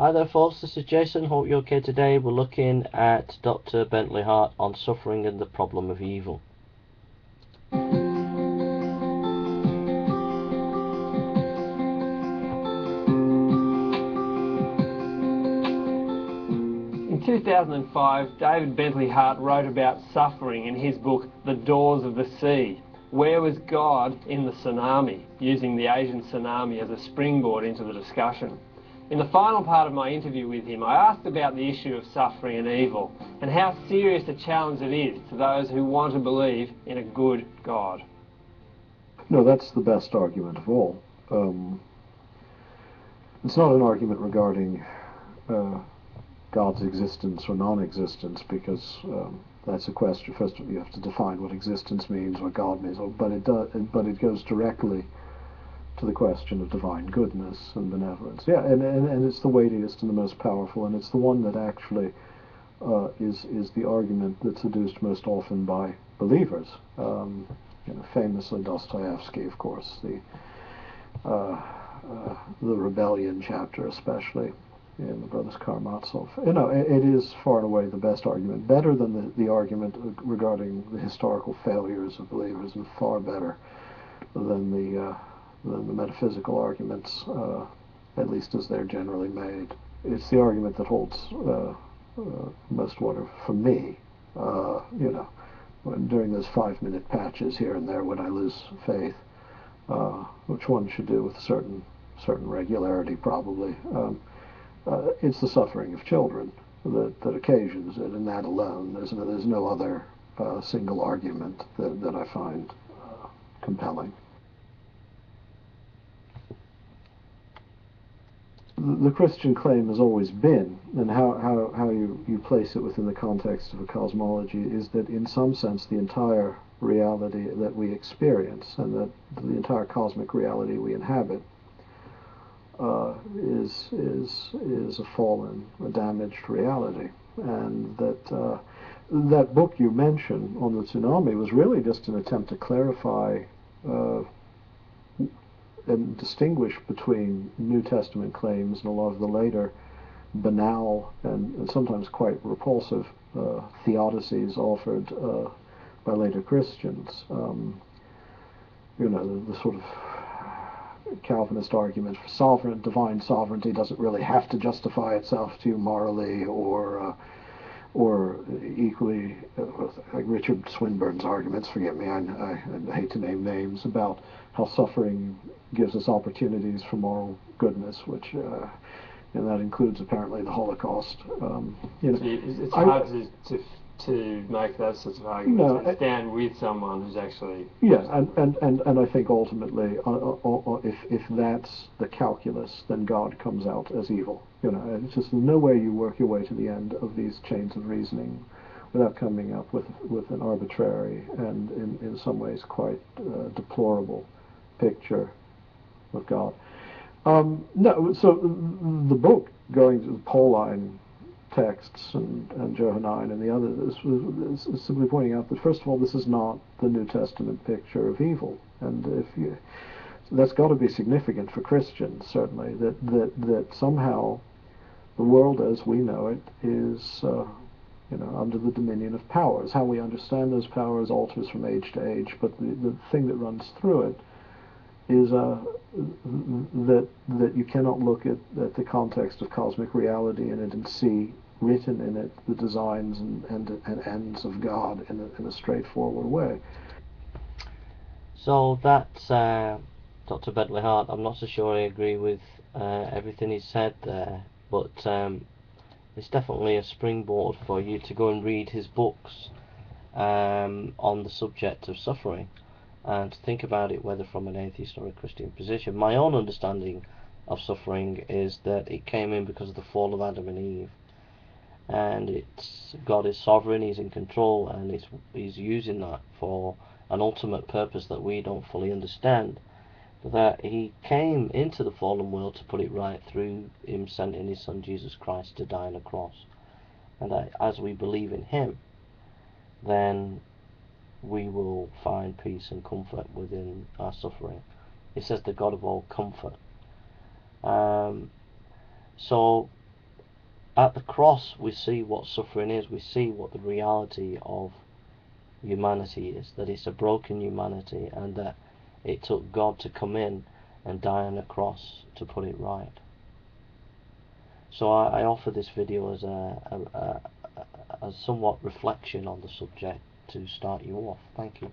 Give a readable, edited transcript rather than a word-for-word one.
Hi there folks, this is Jason, hope you're okay today. We're looking at Dr. Bentley Hart on suffering and the problem of evil. In 2005, David Bentley Hart wrote about suffering in his book, The Doors of the Sea. Where was God in the tsunami? Using the Asian tsunami as a springboard into the discussion. In the final part of my interview with him, I asked about the issue of suffering and evil, and how serious a challenge it is to those who want to believe in a good God. No, that's the best argument of all. It's not an argument regarding God's existence or non-existence, because that's a question. First of all, you have to define what existence means, what God means, but it goes directly to the question of divine goodness and benevolence. Yeah, and it's the weightiest and the most powerful, and it's the one that actually is the argument that's adduced most often by believers. Famously Dostoevsky, of course, the rebellion chapter, especially in the Brothers Karamazov. It is far and away the best argument, better than the argument regarding the historical failures of believers, and far better than the metaphysical arguments, at least as they're generally made. It's the argument that holds most water for me. During those 5-minute patches here and there when I lose faith, which one should do with a certain regularity, probably. It's the suffering of children that occasions it, and that alone. There's no other single argument that I find compelling. The Christian claim has always been, and how you place it within the context of a cosmology, is that in some sense the entire reality that we experience, and that the entire cosmic reality we inhabit, is a fallen, a damaged reality, and that book you mentioned on the tsunami was really just an attempt to clarify and distinguish between New Testament claims and a lot of the later banal and sometimes quite repulsive theodicies offered by later Christians. The sort of Calvinist argument for divine sovereignty doesn't really have to justify itself to you morally, or equally like Richard Swinburne's arguments, forgive me, I hate to name names, about how suffering gives us opportunities for moral goodness, which and that includes apparently the Holocaust. It's hard to make those sorts of arguments and stand with someone who's actually... Yes, and I think ultimately, if that's the calculus, then God comes out as evil. It's just no way you work your way to the end of these chains of reasoning without coming up with an arbitrary and in some ways quite deplorable picture of God. So the book, going to the Pauline texts and Johannine and the others, is simply pointing out that, first of all, this is not the New Testament picture of evil, and that's got to be significant for Christians, certainly, that somehow the world as we know it is under the dominion of powers. How we understand those powers alters from age to age, but the thing that runs through it is that you cannot look at the context of cosmic reality in it and see written in it the designs and ends of God in a straightforward way. So that's Dr. Bentley Hart. I'm not so sure I agree with everything he said there, but it's definitely a springboard for you to go and read his books on the subject of suffering, and to think about it whether from an atheist or a Christian position. My own understanding of suffering is that it came in because of the fall of Adam and Eve, and God is sovereign, He's in control, and He's using that for an ultimate purpose that we don't fully understand. But that He came into the fallen world to put it right through Him sending His Son Jesus Christ to die on a cross, and that as we believe in Him, then we will find peace and comfort within our suffering. It says the God of all comfort. So at the cross we see what suffering is. We see what the reality of humanity is, that it's a broken humanity, and that it took God to come in and die on the cross to put it right. So I offer this video as a somewhat reflection on the subject to start you off. Thank you.